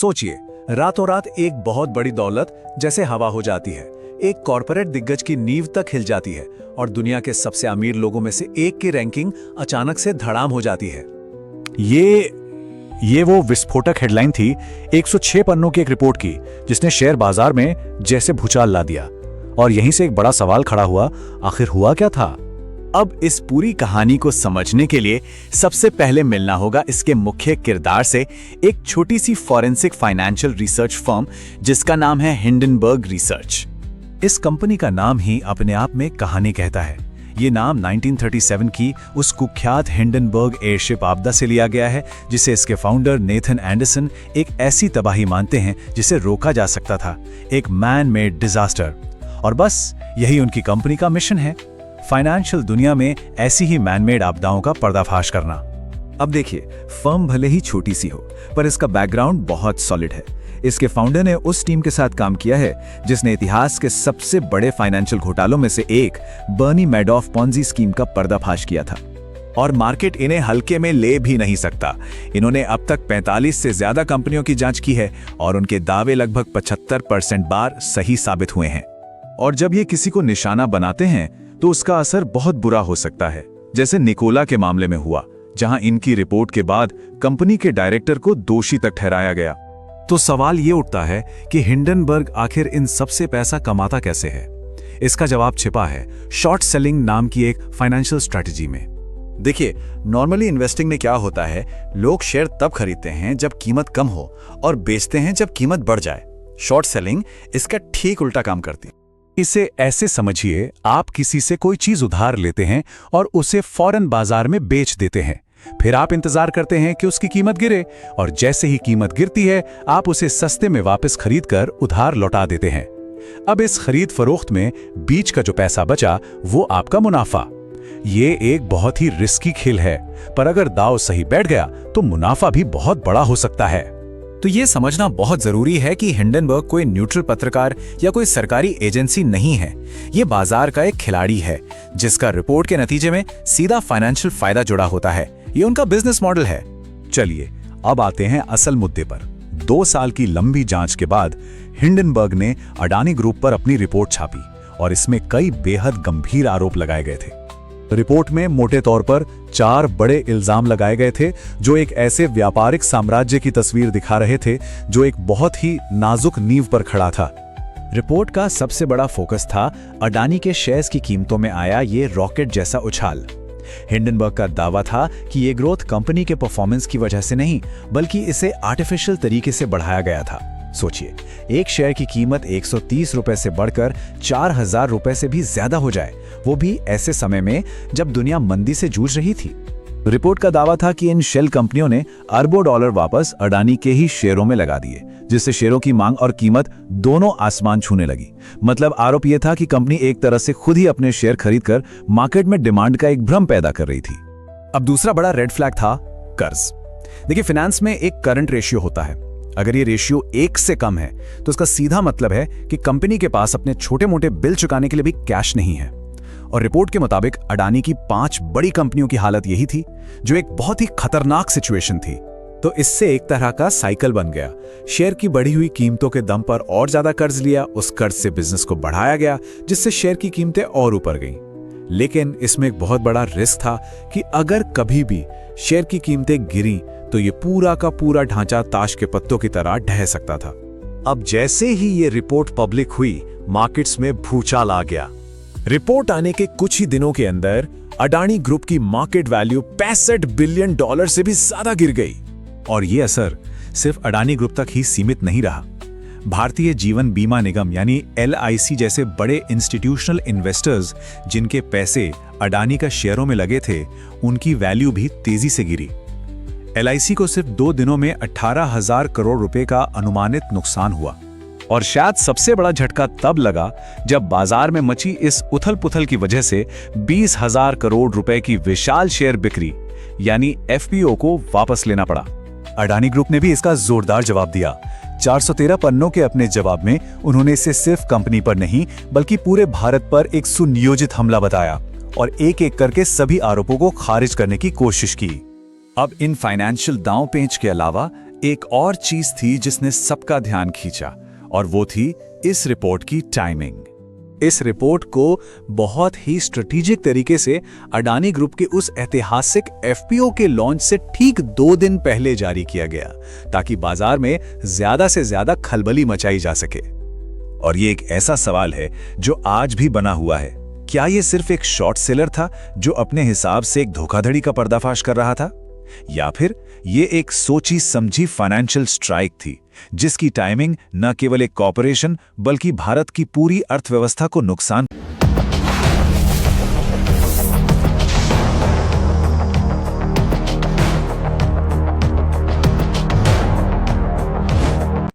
सोचिए, रातों रात एक बहुत बड़ी दौलत जैसे हवा हो जाती है, एक कॉर्पोरेट दिग्गज की नींव तक हिल जाती है और दुनिया के सबसे अमीर लोगों में से एक की रैंकिंग अचानक से धड़ाम हो जाती है। ये वो विस्फोटक हेडलाइन थी 106 पन्नों की एक रिपोर्ट की, जिसने शेयर बाजार में जैसे भूचाल ला दिया। और यहीं से एक बड़ा सवाल खड़ा हुआ, आखिर हुआ क्या था? अब इस पूरी कहानी को समझने के लिए सबसे पहले मिलना होगा इसके मुख्य किरदार से, एक छोटी सी फॉरेंसिक फाइनेंशियल रिसर्च फर्म जिसका नाम है हिंडनबर्ग रिसर्च। इस कंपनी का नाम ही अपने आप में कहानी कहता है। ये नाम 1937 की उस कुख्यात हिंडनबर्ग एयरशिप आपदा से लिया गया है, जिसे इसके फाउंडर नेथन एंडरसन एक ऐसी तबाही मानते हैं जिसे रोका जा सकता था, एक मैन मेड डिजास्टर। और बस यही उनकी कंपनी का मिशन है, फाइनेंशियल दुनिया में ऐसी ही मैनमेड आपदाओं का पर्दाफाश करना। अब देखिए, फर्म भले ही छोटी सी हो, पर इसका बैकग्राउंड बहुत सॉलिड है। इसके फाउंडर ने उस टीम के साथ काम किया है जिसने इतिहास के सबसे बड़े फाइनेंशियल घोटालों में से एक बर्नी मैडॉफ पॉन्जी स्कीम का पर्दाफाश किया था। और मार्केट इन्हें हल्के में ले भी नहीं सकता। इन्होंने अब तक 45 से ज्यादा कंपनियों की जांच की है और उनके दावे लगभग 75% बार सही साबित हुए हैं। और जब ये किसी को निशाना बनाते हैं तो उसका असर बहुत बुरा हो सकता है, जैसे निकोला के मामले में हुआ, जहां इनकी रिपोर्ट के बाद कंपनी के डायरेक्टर को दोषी तक ठहराया गया। तो सवाल ये उठता है कि हिंडनबर्ग आखिर इन सबसे पैसा कमाता कैसे है? इसका जवाब छिपा है शॉर्ट सेलिंग नाम की एक फाइनेंशियल स्ट्रेटजी में। देखिए, नॉर्मली इन्वेस्टिंग में क्या होता है, लोग शेयर तब खरीदते हैं जब कीमत कम हो और बेचते हैं जब कीमत बढ़ जाए। शॉर्ट सेलिंग इसका ठीक उल्टा काम करती है। इसे ऐसे समझिए, आप किसी से कोई चीज उधार लेते हैं और उसे फौरन बाजार में बेच देते हैं। फिर आप इंतजार करते हैं कि उसकी कीमत गिरे, और जैसे ही कीमत गिरती है आप उसे सस्ते में वापस खरीदकर उधार लौटा देते हैं। अब इस खरीद फरोख्त में बीच का जो पैसा बचा वो आपका मुनाफा। ये एक बहुत ही रिस्की खेल है, पर अगर दांव सही बैठ गया तो मुनाफा भी बहुत बड़ा हो सकता है। तो ये समझना बहुत जरूरी है कि हिंडनबर्ग कोई न्यूट्रल पत्रकार या कोई सरकारी एजेंसी नहीं है। ये बाजार का एक खिलाड़ी है जिसका रिपोर्ट के नतीजे में सीधा फाइनेंशियल फायदा जुड़ा होता है। ये उनका बिजनेस मॉडल है। चलिए अब आते हैं असल मुद्दे पर। 2 साल की लंबी जांच के बाद हिंडनबर्ग ने अडानी ग्रुप पर अपनी रिपोर्ट छापी और इसमें कई बेहद गंभीर आरोप लगाए गए थे। रिपोर्ट में मोटे तौर पर 4 बड़े इल्जाम लगाए गए थे जो एक ऐसे व्यापारिक साम्राज्य की तस्वीर दिखा रहे थे जो एक बहुत ही नाजुक नींव पर खड़ा था। रिपोर्ट का सबसे बड़ा फोकस था अडानी के शेयर्स की कीमतों में आया ये रॉकेट जैसा उछाल। हिंडनबर्ग का दावा था कि ये ग्रोथ कंपनी के परफॉर्मेंस की वजह से नहीं, बल्कि इसे आर्टिफिशियल तरीके से बढ़ाया गया था। सोचिए, एक शेयर की कीमत 130 रुपए से बढ़कर 4000 रुपए से भी ज्यादा हो जाए, वो भी ऐसे समय में जब दुनिया मंदी से जूझ रही थी। रिपोर्ट का दावा था कि इन शेल कंपनियों ने अरबों डॉलर वापस अडानी के ही शेयरों में लगा दिए, जिससे शेयरों की मांग और कीमत दोनों आसमान छूने लगी। मतलब आरोप यह था कि कंपनी एक तरह से खुद ही अपने शेयर खरीदकर मार्केट में डिमांड का एक भ्रम पैदा कर रही थी। अब दूसरा बड़ा रेड फ्लैग था कर्ज। देखिए, फाइनेंस में एक करंट रेशियो होता है। अगर ये रेशियो 1 से कम है तो इसका सीधा मतलब है कि कंपनी के पास अपने छोटे मोटे बिल चुकाने के लिए भी कैश नहीं है। और रिपोर्ट के मुताबिक अडानी की 5 बड़ी कंपनियों की हालत यही थी, जो एक बहुत ही खतरनाक सिचुएशन थी। तो इससे एक तरह का साइकिल बन गया। शेयर की बढ़ी हुई कीमतों के दम पर और ज्यादा कर्ज लिया, उस कर्ज से बिजनेस को बढ़ाया गया, जिससे शेयर की कीमतें और ऊपर गईं। लेकिन इसमें एक बहुत बड़ा रिस्क था कि अगर कभी भी शेयर की कीमतें गिरी तो ये पूरा का पूरा ढांचा ताश के पत्तों की तरह ढह सकता था। अब जैसे ही ये रिपोर्ट पब्लिक हुई, मार्केट्स में भूचाल आ गया। रिपोर्ट आने के कुछ ही दिनों के अंदर अडानी ग्रुप की मार्केट वैल्यू $65 बिलियन से भी ज्यादा गिर गई। और ये असर सिर्फ अडानी ग्रुप तक ही सीमित नहीं रहा। भारतीय जीवन बीमा निगम यानी LIC जैसे बड़े इंस्टीट्यूशनल इन्वेस्टर्स जिनके पैसे अडानी का शेयरों में लगे थे, उनकी वैल्यू भी तेजी से गिरी। LIC को सिर्फ 2 दिनों में 18,000 करोड़ रुपए का अनुमानित नुकसान हुआ। और शायद सबसे बड़ा झटका तब लगा जब बाजार में मची इस उथल-पुथल की वजह से 20,000 करोड़ रुपए की विशाल शेयर बिक्री यानी FPO को वापस लेना पड़ा। अडानी ग्रुप ने भी इसका जोरदार जवाब दिया। 413 पन्नों के अपने जवाब में उन्होंने इसे सिर्फ कंपनी पर नहीं बल्कि पूरे भारत पर एक सुनियोजित हमला बताया और एक एक करके सभी आरोपों को खारिज करने की कोशिश की। अब इन फाइनेंशियल दांव पेंच के अलावा एक और चीज थी जिसने सबका ध्यान खींचा, और वो थी इस रिपोर्ट की टाइमिंग। इस रिपोर्ट को बहुत ही स्ट्रेटेजिक तरीके से अडानी ग्रुप के उस ऐतिहासिक एफपीओ के लॉन्च से ठीक 2 दिन पहले जारी किया गया, ताकि बाजार में ज्यादा से ज्यादा खलबली मचाई जा सके। और ये एक ऐसा सवाल है जो आज भी बना हुआ है, क्या ये सिर्फ एक शॉर्ट सेलर था जो अपने हिसाब से एक धोखाधड़ी का पर्दाफाश कर रहा था, या फिर ये एक सोची समझी फाइनेंशियल स्ट्राइक थी जिसकी टाइमिंग न केवल एक कॉर्पोरेशन बल्कि भारत की पूरी अर्थव्यवस्था को नुकसान